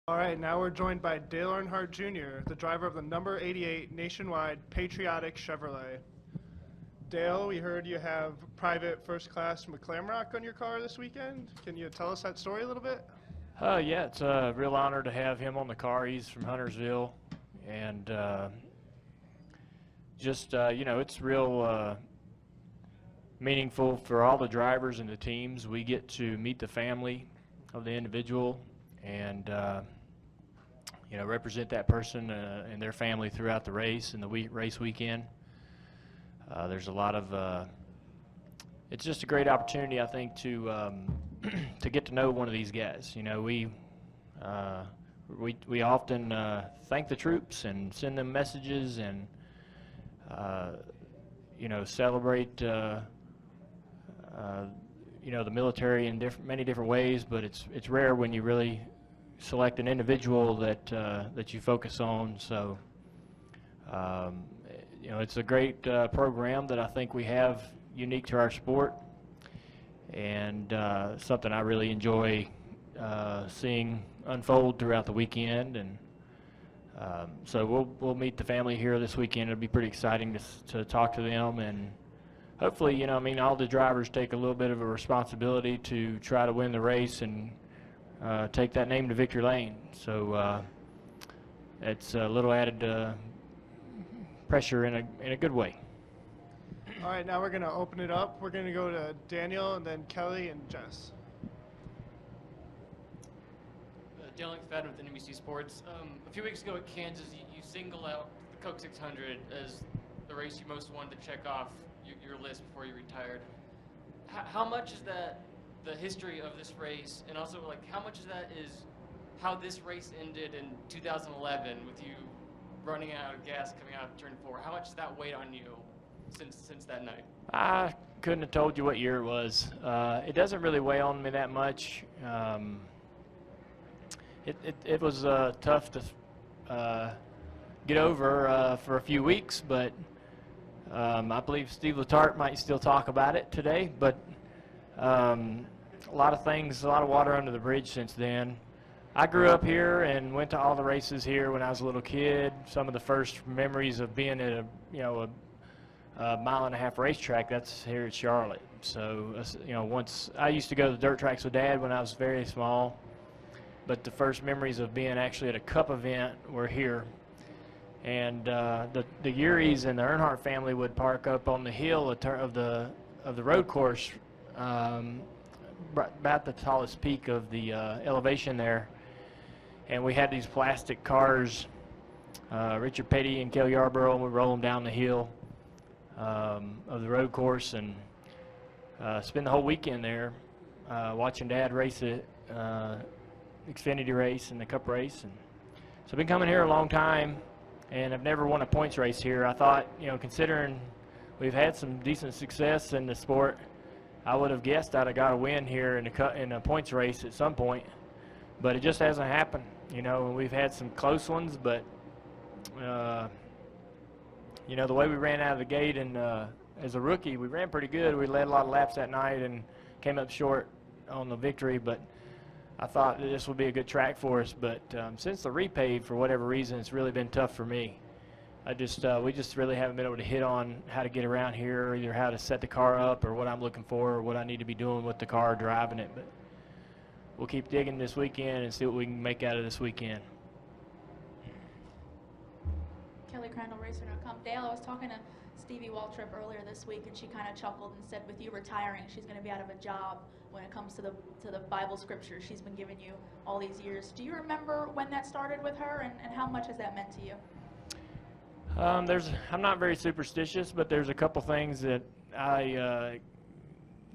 All right, now we're joined by Dale Earnhardt Jr., the driver of the number 88 Nationwide Patriotic Chevrolet. Dale, we heard you have Private First Class McClamrock on your car this weekend. Can you tell us that story a little bit? Yeah, it's a real honor to have him on the car. He's from Huntersville, and it's real meaningful for all the drivers and the teams. We get to meet the family of the individual and represent that person and their family throughout the race and the race weekend. There's a lot of it's just a great opportunity, I think, to to get to know one of these guys. We often thank the troops and send them messages and celebrate the military in many different ways, but it's rare when you really select an individual that you focus on. So it's a great program that I think we have unique to our sport, and something I really enjoy seeing unfold throughout the weekend. And so we'll meet the family here this weekend. It'll be pretty exciting to talk to them, and hopefully, all the drivers take a little bit of a responsibility to try to win the race and take that name to victory lane. So it's a little added pressure in a good way. All right, now we're going to open it up. We're going to go to Daniel and then Kelly and Jess. Dale McFadden with NBC Sports. A few weeks ago at Kansas, you singled out the Coke 600 as the race you most wanted to check off your list before you retired. How much is that the history of this race, and also how much of that is how this race ended in 2011 with you running out of gas coming out of turn 4? How much does that weigh on you since that night? I couldn't have told you what year it was. It doesn't really weigh on me that much. It was tough to get over for a few weeks, but I believe Steve Letarte might still talk about it today. But a lot of water under the bridge since then. I grew up here and went to all the races here when I was a little kid. Some of the first memories of being at a 1.5 mile racetrack, that's here at Charlotte. So once I used to go to the dirt tracks with Dad when I was very small, but the first memories of being actually at a Cup event were here. And the Uries and the Earnhardt family would park up on the hill of the road course, about the tallest peak of the elevation there. And we had these plastic cars, Richard Petty and Kel Yarborough, and we roll them down the hill of the road course and spend the whole weekend there watching Dad race it, Xfinity race and the Cup race. And so I've been coming here a long time, and I've never won a points race here. I thought, considering we've had some decent success in the sport, I would have guessed I'd have got a win here in a points race at some point, but it just hasn't happened. We've had some close ones, but the way we ran out of the gate and as a rookie, we ran pretty good. We led a lot of laps that night and came up short on the victory, but I thought that this would be a good track for us. But since the repave, for whatever reason, it's really been tough for me. We just really haven't been able to hit on how to get around here, either how to set the car up or what I'm looking for or what I need to be doing with the car, driving it. But we'll keep digging this weekend and see what we can make out of this weekend. Kelly Crandall, Racer.com. Dale, I was talking to Stevie Waltrip earlier this week, and she kind of chuckled and said, with you retiring, she's going to be out of a job when it comes to the Bible scripture she's been giving you all these years. Do you remember when that started with her, and how much has that meant to you? I'm not very superstitious, but there's a couple things that I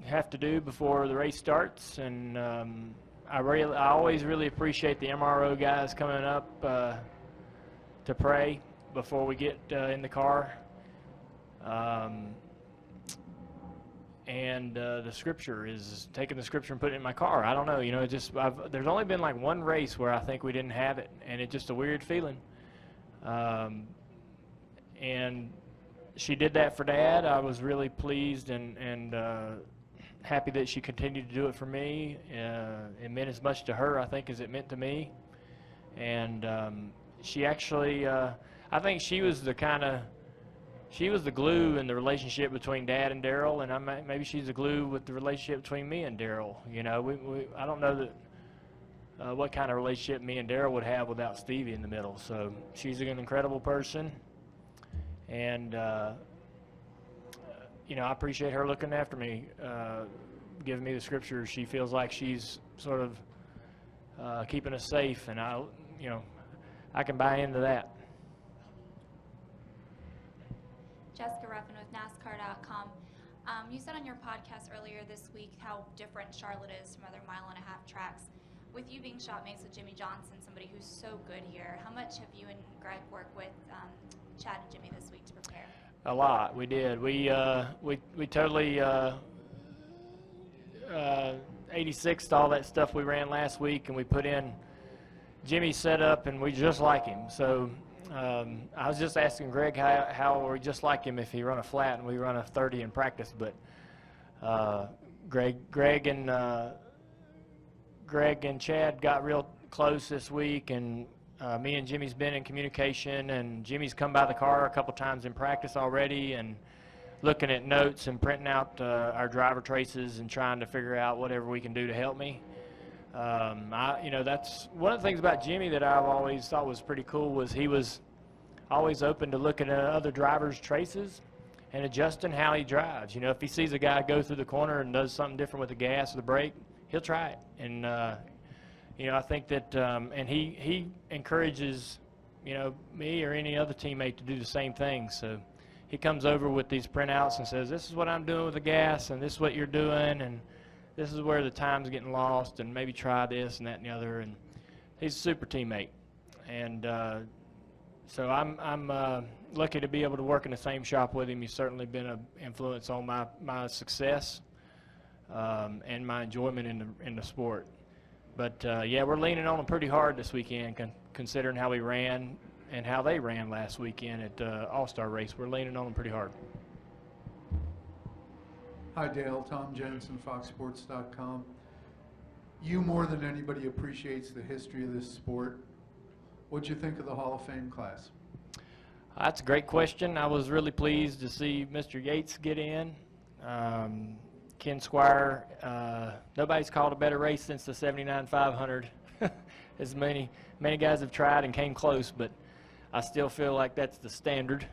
have to do before the race starts, and I always really appreciate the MRO guys coming up to pray before we get in the car, and the scripture is taking the scripture and putting it in my car. I don't know, there's only been like one race where I think we didn't have it, and it's just a weird feeling. And she did that for Dad. I was really pleased and happy that she continued to do it for me. It meant as much to her, I think, as it meant to me. And she actually, I think she was the glue in the relationship between Dad and Daryl, and maybe she's the glue with the relationship between me and Daryl. You know, I don't know that what kind of relationship me and Daryl would have without Stevie in the middle. So she's an incredible person, and you know, I appreciate her looking after me, giving me the scriptures. She feels like she's sort of keeping us safe, and you know, I can buy into that. Jessica Ruffin with NASCAR.com. You said on your podcast earlier this week how different Charlotte is from other mile-and-a-half tracks. With you being shop mates with Jimmy Johnson, somebody who's so good here, how much have you and Greg worked with Chad and Jimmy this week to prepare? A lot. We did. We totally 86'd all that stuff we ran last week, and we put in Jimmy's setup, and we just like him. So I was just asking Greg how we just like him if he run a flat and we run a 30 in practice. But Greg and Chad got real close this week, and me and Jimmy's been in communication, and Jimmy's come by the car a couple times in practice already and looking at notes and printing out our driver traces and trying to figure out whatever we can do to help me. You know, that's one of the things about Jimmy that I've always thought was pretty cool, was he was always open to looking at other drivers' traces and adjusting how he drives. You know, if he sees a guy go through the corner and does something different with the gas or the brake, he'll try it. And you know, I think that, and he encourages, you know, me or any other teammate to do the same thing. So he comes over with these printouts and says, this is what I'm doing with the gas, and this is what you're doing, and this is where the time's getting lost, and maybe try this and that and the other. And he's a super teammate. And so I'm lucky to be able to work in the same shop with him. He's certainly been an influence on my success and my enjoyment in the sport. But yeah, we're leaning on them pretty hard this weekend, considering how we ran and how they ran last weekend at All-Star Race. We're leaning on them pretty hard. Hi, Dale. Tom Jensen, FoxSports.com. You, more than anybody, appreciates the history of this sport. What'd you think of the Hall of Fame class? That's a great question. I was really pleased to see Mr. Yates get in. Ken Squire, nobody's called a better race since the 79 500. As many guys have tried and came close, but I still feel like that's the standard.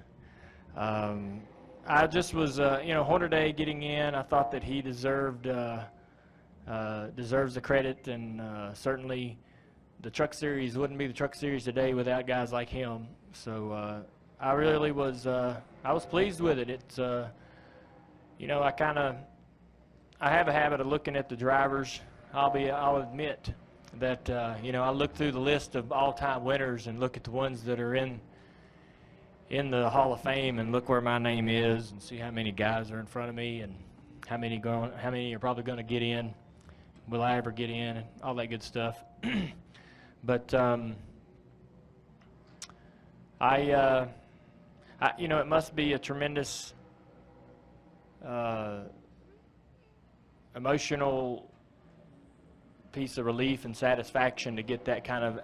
I just was, you know, Hornaday getting in, I thought that he deserves the credit, and certainly the Truck Series wouldn't be the Truck Series today without guys like him. So I really was, I was pleased with it. It's, you know, I have a habit of looking at the drivers. I'll admit that, you know, I look through the list of all-time winners and look at the ones that are in the Hall of Fame and look where my name is and see how many guys are in front of me and how many are probably going to get in. Will I ever get in? And all that good stuff. But you know, it must be a tremendous emotional piece of relief and satisfaction to get that kind of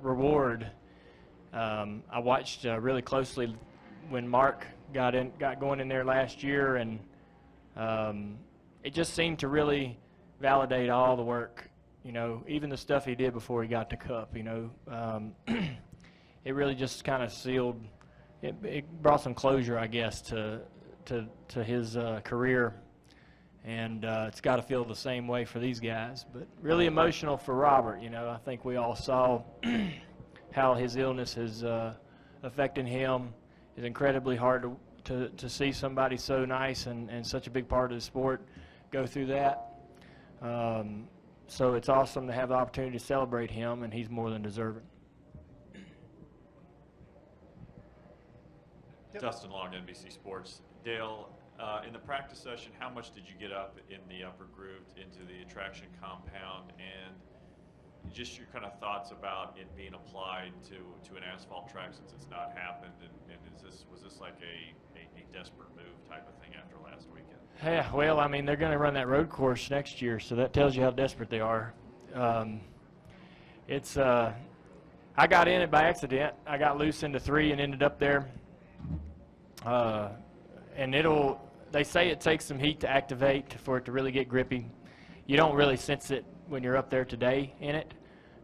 reward. I watched really closely when Mark got going in there last year, and it just seemed to really validate all the work, you know, even the stuff he did before he got the Cup. You know, it really just kind of sealed. It brought some closure, I guess, to his career, and it's got to feel the same way for these guys. But really emotional for Robert. You know, I think we all saw how his illness is affecting him. It's incredibly hard to see somebody so nice and such a big part of the sport go through that. So it's awesome to have the opportunity to celebrate him, and he's more than deserving. Dustin Long, NBC Sports. Dale, in the practice session, how much did you get up in the upper groove into the attraction compound, and just your kind of thoughts about it being applied to an asphalt track since it's not happened, and was this like a desperate move type of thing after last weekend? Yeah, well, I mean, they're going to run that road course next year, so that tells you how desperate they are. It's I got in it by accident. I got loose into 3 and ended up there. And they say it takes some heat to activate for it to really get grippy. You don't really sense it when you're up there today in it.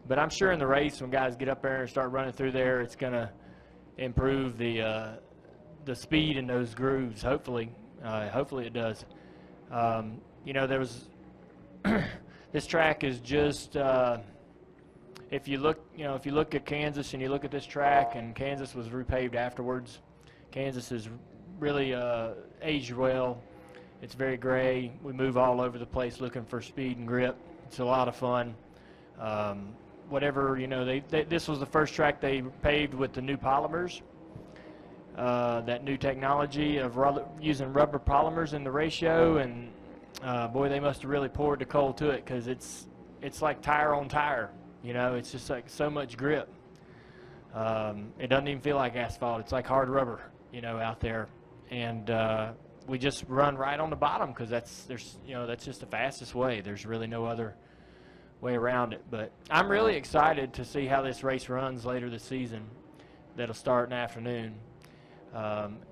But I'm sure in the race, when guys get up there and start running through there, it's going to improve the speed in those grooves. Hopefully it does. You know, there was this track is just if you look at Kansas and you look at this track, and Kansas was repaved afterwards. Kansas is really aged well. It's very gray. We move all over the place looking for speed and grip. It's a lot of fun. Whatever, you know, this was the first track they paved with the new polymers, that new technology of using rubber polymers in the ratio, and boy, they must have really poured the coal to it, because it's like tire on tire. You know, it's just like so much grip. It doesn't even feel like asphalt. It's like hard rubber, you know, out there. And we just run right on the bottom, because that's just the fastest way. There's really no other way around it. But I'm really excited to see how this race runs later this season. That'll start in the afternoon.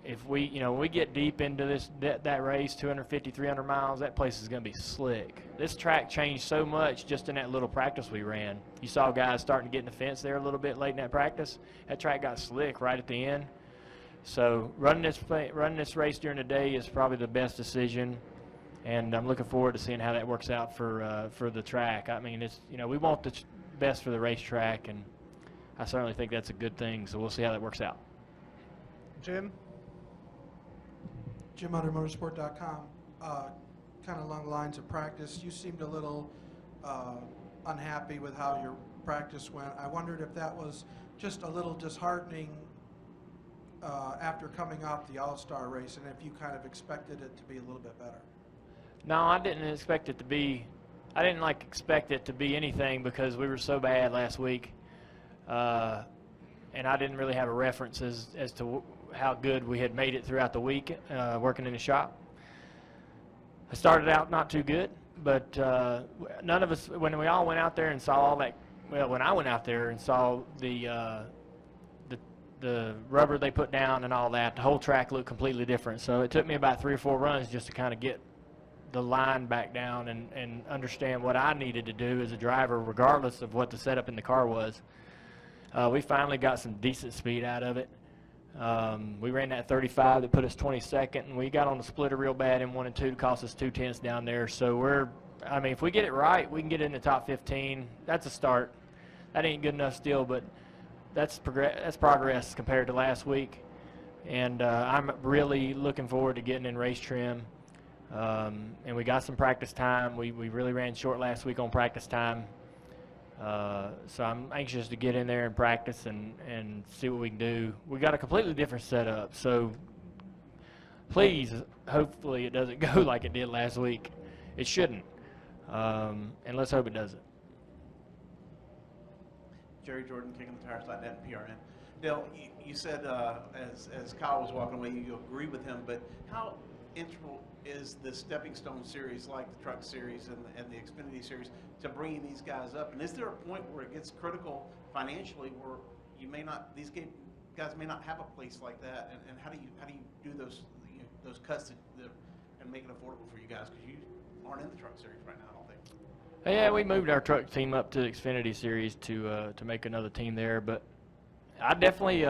If we get deep into that race, 250, 300 miles, that place is going to be slick. This track changed so much just in that little practice we ran. You saw guys starting to get in the fence there a little bit late in that practice. That track got slick right at the end. So running this race during the day is probably the best decision, and I'm looking forward to seeing how that works out for the track. I mean, we want the best for the racetrack, and I certainly think that's a good thing. So we'll see how that works out. Jim? Jim under motorsport.com. Kind of along the lines of practice, you seemed a little unhappy with how your practice went. I wondered if that was just a little disheartening after coming off the All-Star race, and if you kind of expected it to be a little bit better. No, I didn't expect it to be. I didn't expect it to be anything, because we were so bad last week, and I didn't really have a reference as to how good we had made it throughout the week working in the shop. I started out not too good, but none of us, when we all went out there and saw all that, well, when I went out there and saw the rubber they put down and all that, the whole track looked completely different. So it took me about 3 or 4 runs just to kind of get the line back down and understand what I needed to do as a driver, regardless of what the setup in the car was. We finally got some decent speed out of it. We ran that 35 that put us 22nd, and we got on the splitter real bad in 1 and 2 to cost us 2/10 down there. So if we get it right, we can get in the top 15. That's a start. That ain't good enough still, but that's progress compared to last week. And I'm really looking forward to getting in race trim. And we got some practice time. We really ran short last week on practice time. So I'm anxious to get in there and practice and see what we can do. We got a completely different setup, so please, hopefully it doesn't go like it did last week. It shouldn't, and let's hope it doesn't. Jerry Jordan, KickingTheTires.net and PRN. Dale, you said as Kyle was walking away, you agree with him, but how integral is the Stepping Stone series, like the Truck Series and the Xfinity Series, to bringing these guys up? And is there a point where it gets critical financially, where these guys may not have a place like that? And how do you do those cuts and make it affordable for you guys, because you aren't in the Truck Series right now, I don't think. Yeah, we moved our truck team up to the Xfinity Series to make another team there, but I definitely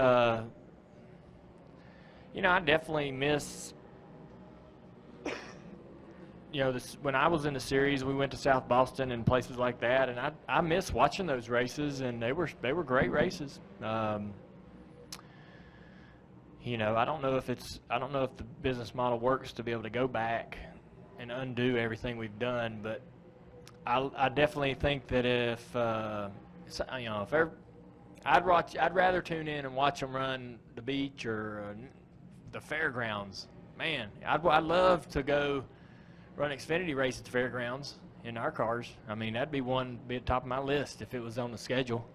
miss. When I was in the series, we went to South Boston and places like that, and I miss watching those races, and they were great races. I don't know if the business model works to be able to go back and undo everything we've done, but I definitely think that I'd rather tune in and watch them run the beach or the fairgrounds. Man, I'd love to go run Xfinity race at the fairgrounds in our cars. I mean, that'd be at the top of my list if it was on the schedule.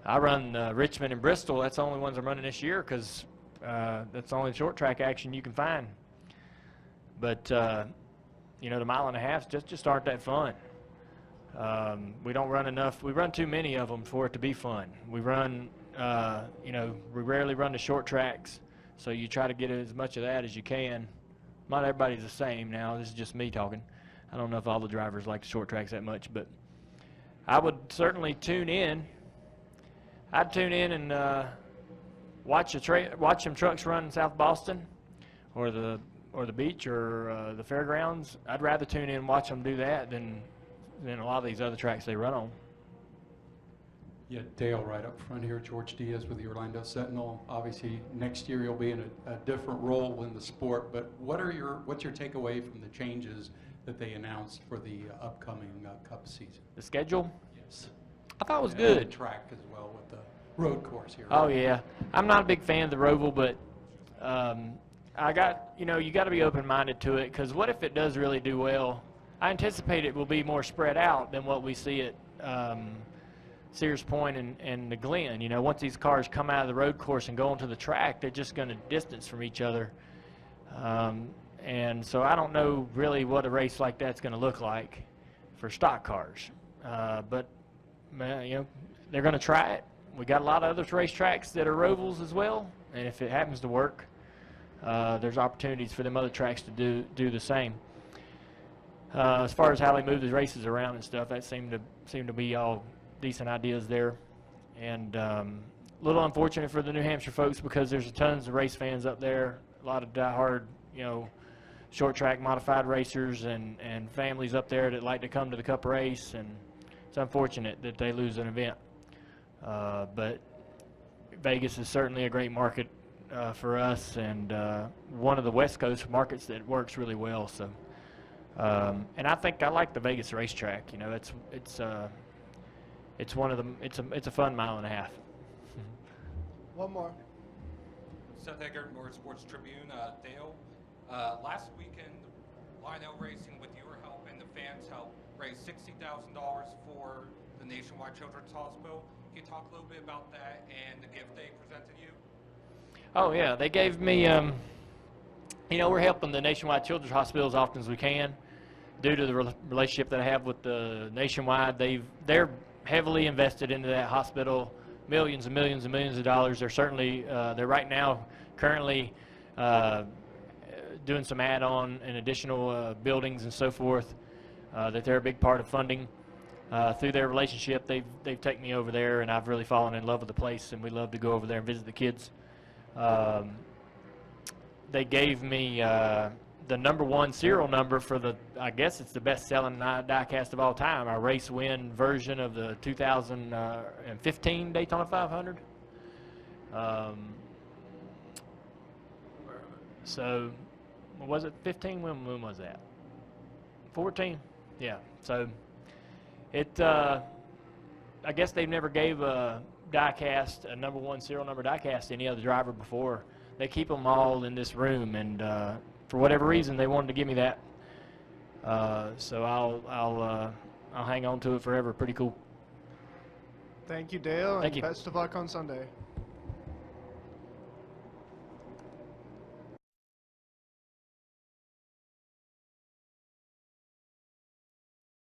I run Richmond and Bristol. That's the only ones I'm running this year, because that's the only short track action you can find. But the 1.5 miles just aren't that fun. We don't run enough. We run too many of them for it to be fun. We run, you know, we rarely run the short tracks, so you try to get as much of that as you can. Not everybody's the same now. This is just me talking. I don't know if all the drivers like the short tracks that much, but I would certainly tune in. I'd tune in and watch them trucks run in South Boston, or the beach, or the fairgrounds. I'd rather tune in and watch them do that than a lot of these other tracks they run on. Yeah, Dale, right up front here, George Diaz with the Orlando Sentinel. Obviously, next year you'll be in a different role in the sport, but what's your takeaway from the changes that they announced for the upcoming Cup season? The schedule? Yes. I thought it was And good. the track as well with the road course here. Oh yeah, I'm not a big fan of the Roval, but you got to be open-minded to it, because what if it does really do well? I anticipate it will be more spread out than what we see at Sears Point and the Glen. You know, once these cars come out of the road course and go onto the track, they're just going to distance from each other. And so I don't know really what a race like that's going to look like for stock cars. But you know, they're going to try it. We got a lot of other racetracks that are Rovals as well, and if it happens to work, there's opportunities for them other tracks to do the same. As far as how they move the races around and stuff, that seemed to be all decent ideas there, and a little unfortunate for the New Hampshire folks, because there's tons of race fans up there, a lot of diehard, you know, short track modified racers and families up there that like to come to the Cup race, and it's unfortunate that they lose an event. But Vegas is certainly a great market for us, and one of the West Coast markets that works really well. So, and I think I like the Vegas racetrack. You know, it's one of them. It's a fun mile and a half. One more. Seth Eggert, Motorsports Tribune. Dale, last weekend, Lionel Racing, with your help and the fans' help, raised $60,000 for the Nationwide Children's Hospital. Can you talk a little bit about that and the gift they presented you? Oh yeah, they gave me. You know, we're helping the Nationwide Children's Hospital as often as we can, due to the relationship that I have with the Nationwide. They're heavily invested into that hospital, millions and millions and millions of dollars. They're certainly they're right now currently doing some add-on and additional buildings and so forth that they're a big part of funding. Through their relationship, they've taken me over there, and I've really fallen in love with the place, and we love to go over there and visit the kids. They gave me the #1 serial number for I guess it's the best-selling diecast of all time, our race win version of the 2015 Daytona 500. So, was it 15? When was that? 14? Yeah. So, I guess they've never gave a diecast, a #1 serial number diecast, to any other driver before. They keep them all in this room, and for whatever reason, they wanted to give me that. So I'll hang on to it forever. Pretty cool. Thank you, Dale, Thank and you. best of luck on Sunday.